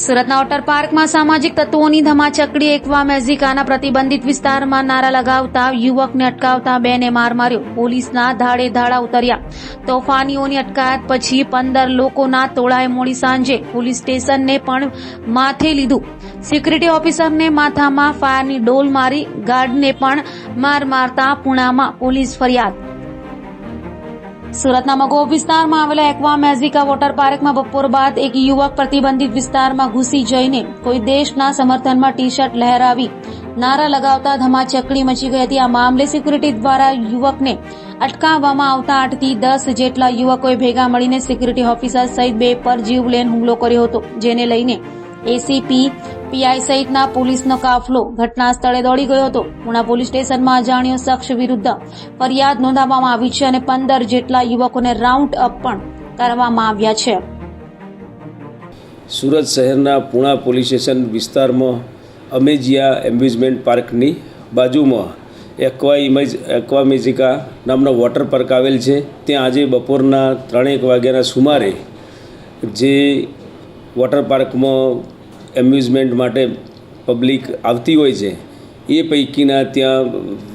સુરતના વોટર પાર્કમાં સામાજિક તત્વોની ધમાચકડી એકવા મેઝિકાના પ્રતિબંધિત વિસ્તારમાં નારા લગાવતા યુવકને અટકાવતા બેને માર માર્યો. પોલીસના ધાડે ધાડા ઉતર્યા. તોફાનીઓની અટકાયત પછી 15 લોકોના ટોળાએ મોડી સાંજે પોલીસ સ્ટેશનને પણ માથે લીધું. સિક્યુરિટી ઓફિસરને માથામાં ફાયરની ડોલ મારી, ગાર્ડને પણ માર મારતા પુણામાં પોલીસ ફરિયાદ. સુરતના મગોબ વિસ્તારમાં આવેલા એકવા મેઝિકા વોટર પાર્કમાં બપોર બાદ એક યુવક પ્રતિબંધિત વિસ્તારમાં ઘૂસી જઈને કોઈ દેશના સમર્થનમાં ટી શર્ટ લહેરાવી નારા લગાવતા ધમાચકડી મચી ગઈ હતી. આ મામલે સિક્યુરિટી દ્વારા યુવકને અટકાવવામાં આવતા 8 થી 10 જેટલા યુવકોએ ભેગા મળીને સિક્યુરિટી ઓફિસર સહિત 2 પર જીવલેણ હુમલો કર્યો હતો, જેને લઈને એસીપી, પીઆઈ સહિતના પોલીસનો કાફલો ઘટના સ્થળે દોડી ગયો હતો. પુણા પોલીસ સ્ટેશનમાં અજાણ્યો શખ્સ વિરુદ્ધ ફરિયાદ નોંધાવવામાં આવી છે અને 15 જેટલા યુવકોને રાઉન્ડ અપ પણ કરવામાં આવ્યા છે. સુરત શહેરના પુણા પોલીસ સ્ટેશન વિસ્તારમાં અમેજિયા એમ્યુઝમેન્ટ પાર્કની બાજુમાં એકવા મેઝિકા નામનો વોટર પાર્ક આવેલ છે. ત્યાં આજે બપોરના 3 વાગ્યાના સુમારે જે વોટર પાર્કમાં એમ્યુઝમેન્ટ માટે પબ્લિક આવતી હોય છે એ પૈકીના ત્યાં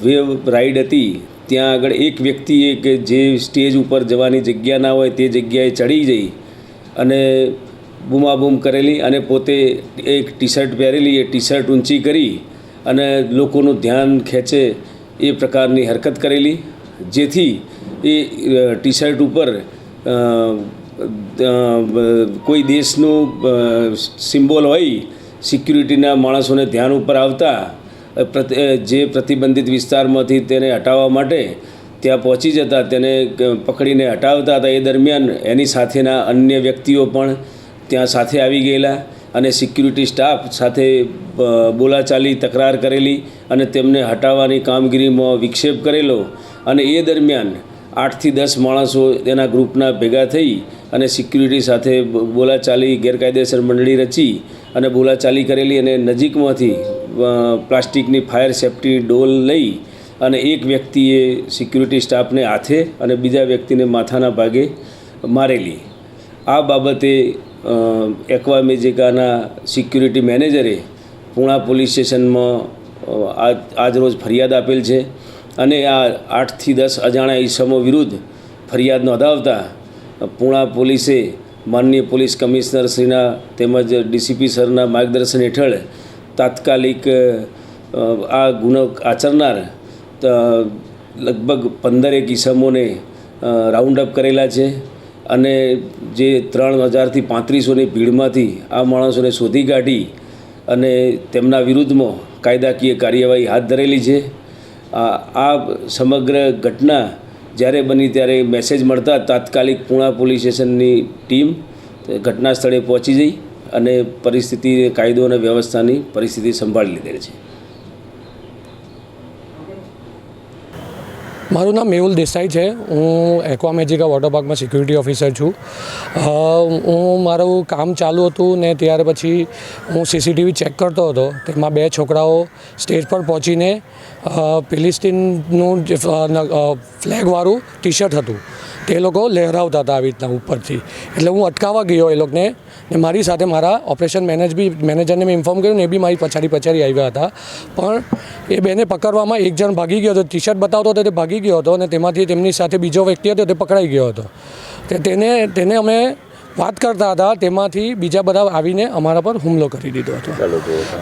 વેવ રાઈડ હતી. ત્યાં આગળ એક વ્યક્તિએ કે જે સ્ટેજ ઉપર જવાની જગ્યા ના હોય તે જગ્યાએ ચડી જઈ અને બૂમાબૂમ કરેલી અને પોતે એક ટી શર્ટ પહેરેલી, એ ટી શર્ટ ઊંચી કરી અને લોકોનું ધ્યાન ખેંચે એ પ્રકારની હરકત કરેલી, જેથી એ ટી શર્ટ ઉપર કોઈ દેશનું સિમ્બોલ હોય સિક્યુરિટીના માણસોને ધ્યાન ઉપર આવતા જે પ્રતિબંધિત વિસ્તારમાંથી તેને હટાવવા માટે ત્યાં પહોંચી જતા, તેને પકડીને હટાવતા હતા. એ દરમિયાન એની સાથેના અન્ય વ્યક્તિઓ પણ ત્યાં સાથે આવી ગયેલા અને સિક્યુરિટી સ્ટાફ સાથે બોલાચાલી તકરાર કરેલી અને તેમને હટાવવાની કામગીરીમાં વિક્ષેપ કરેલો. અને એ દરમિયાન 8 થી 10 માણસો તેના ગ્રુપના ભેગા થઈ અને સિક્યુરિટી સાથે બોલાચાલી ગેરકાયદેસર મંડળી રચી અને બોલાચાલી કરેલી અને નજીકમાંથી પ્લાસ્ટિકની ફાયર સેફ્ટી ડોલ લઈ અને એક વ્યક્તિએ સિક્યુરિટી સ્ટાફને હાથે અને બીજા વ્યક્તિને માથાના ભાગે મારેલી. આ બાબતે એકવા મેઝિકાના સિક્યુરિટી મેનેજરે પુણા પોલીસ સ્ટેશનમાં આજરોજ ફરિયાદ આપેલ છે અને આ 8 થી 10 અજાણ્યા ઈસમો વિરુદ્ધ ફરિયાદ નોંધાવતા પુણા પોલીસે માનનીય પોલીસ કમિશનર શ્રીના તેમજ ડીસીપી સરના માર્ગદર્શન હેઠળ તાત્કાલિક આ ગુનો આચરનાર લગભગ 15 ઈસમોને રાઉન્ડ અપ કરેલા છે અને જે 3000 થી 3500ની ભીડમાંથી આ માણસોને શોધી કાઢી અને તેમના વિરુદ્ધમાં કાયદાકીય કાર્યવાહી હાથ ધરેલી છે. આ સમગ્ર ઘટના જ્યારે બની ત્યારે મેસેજ મળતા તાત્કાલિક પુણા પોલીસ સ્ટેશનની ટીમ ઘટના સ્થળે પહોંચી જઈ અને પરિસ્થિતિ, કાયદો અને વ્યવસ્થાની પરિસ્થિતિ સંભાળી લીધેલ છે. મારું નામ મેહુલ દેસાઈ છે. હું એકવા મેઝિકા વોટર પાર્કમાં સિક્યુરિટી ઓફિસર છું. હું મારું કામ ચાલુ હતું ને ત્યાર પછી હું સીસીટીવી ચેક કરતો હતો. તેમાં 2 છોકરાઓ સ્ટેજ પર પહોંચીને પેલેસ્ટીનનું જે ફ્લેગવાળું ટી શર્ટ હતું તે લોકો લહેરાવતા હતા આવી રીતના ઉપરથી. એટલે હું અટકાવવા ગયો એ લોકોને ને મારી સાથે મારા ઓપરેશન મેનેજરને મેં ઇન્ફોર્મ કર્યું ને એ બી મારી પછાડી આવ્યા હતા. પણ એ બેને પકડવામાં એક જણ ભાગી ગયો હતો, ટી શર્ટ બતાવતો હતો તે ભાગી ગયો હતો અને તેમાંથી તેમની સાથે બીજો વ્યક્તિ હતો તે પકડાઈ ગયો હતો. તેને અમે વાત કરતા હતા, તેમાંથી બીજા બધા આવીને અમારા પર હુમલો કરી દીધો હતો.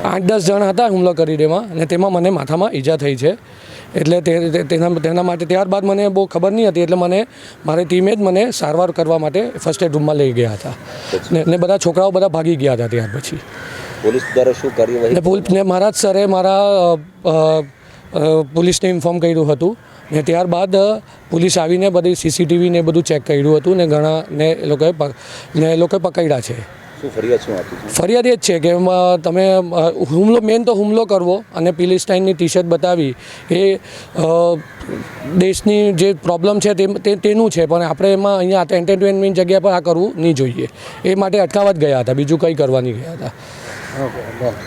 8-10 જણ હતા હુમલો કરી દેવામાં અને તેમાં મને માથામાં ઈજા થઈ છે. એટલે તેના માટે ત્યારબાદ મને બહુ ખબર નહીં હતી, એટલે મારી ટીમે જ મને સારવાર કરવા માટે ફર્સ્ટ એડ રૂમમાં લઈ ગયા હતા ને બધા છોકરાઓ બધા ભાગી ગયા હતા. ત્યાર પછી પોલીસ દ્વારા શું કાર્યવાહી? મારા જ સરે મારા પોલીસને ઇન્ફોર્મ કર્યું હતું ને ત્યારબાદ પોલીસ આવીને બધી સીસીટીવી ને બધું ચેક કર્યું હતું ને ઘણાને એ લોકોએ પકડ્યા છે. ફરિયાદ એ જ છે કે તમે મેન તો હુમલો કરવો અને પેલેસ્ટાઇનની ટી શર્ટ બતાવી એ દેશની જે પ્રોબ્લેમ છે તેનું છે, પણ આપણે એમાં અહીંયા એન્ટરટેનમેન્ટ જગ્યા પર આ કરવું નહીં જોઈએ. એ માટે અટકાવવા જ ગયા હતા, બીજું કંઈ કરવા નહીં ગયા હતા.